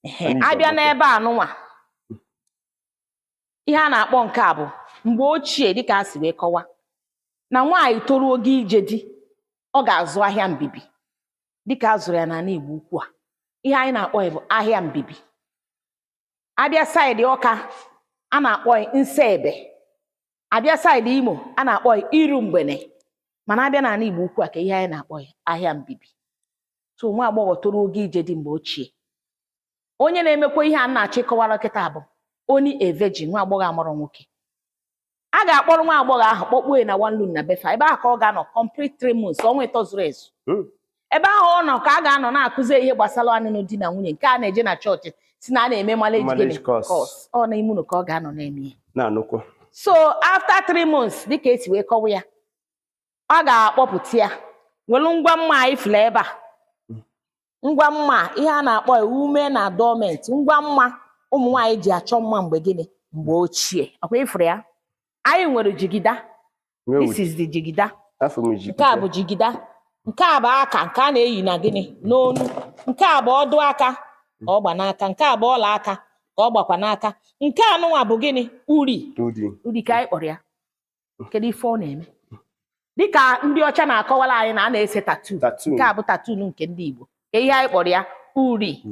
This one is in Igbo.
abịa n'ebe anụnwa ihe a na-akpọ nke a bụ mgbe ochie dịka a si wee kọwa na nwaanyị toruo oge ije di ọ ga-azụ ahịa mbibi dịka a zụrụ ya n'ala Igbo ukwu a ihe anyị na-akpọ ya bụ ahịa mbibi. Abịa saịdị Ọka a na-akpọ ya Nsebe, abịa saịdị Imo a na-akpọ ya Iru Mgbene, mana abịa n'ala Igbo ukwu a ka ihe anyị na-akpọ ya ahịa mbibi. So nwa agbọghọ toruo oge ije di mgbe ochie, onye na-emekwa ihe a na-achọ ịkọwara kịta bụ only a virgin, nwa agbọghọ amụrụ nwoke. A ga-akpọrọ nwa agbọghọ ahụ kpọkpuo ya na one room na befa, ebe ahụ ka ọ ga-anọ complete 3 months, ọnwa 3 zuru ezu. Ebe ahụ ọ nọ ka a ga-anọ na-akụzi ihe gbasara ọnụnụ di na nwunye nke a na-eje na chọọchị si na a na-eme marriage course. Ọ na ime ụlọ ka ọ ga-anọ na-eme ya. So after 3 months dịka esi wee kọwa ya, ọ ga-akpọpụta ya welu ngwa mma anyị fụrụ ebe a. Ngwa mma ihe a na-akpọ ya ume na dormant, ngwa mma ụmụ nwaanyị ji achọ mma mgbe gịnị mgbe ochie. Ọkwa ifuru ya, anyị nwere jigida. This is the jigida. Nke a bụ jigida. Nke a bụ aka nke a na-eyi na gịnị n'onu. Nke a bụ ọdụ aka ka ọ gba n'aka. Nke a bụ ọla aka ka ọ gbakwa n'aka. Nke anụnwa bụ gịnị uri. Uri ka anyị kpọrọ ya. Kedu ife ọ na-eme? Dịka ndị ọcha na-akọwara anyị na a na-ese tattoo. Nke a bụ tattoo nke ndị Igbo. Ihe anyị kpọrọ ya uri.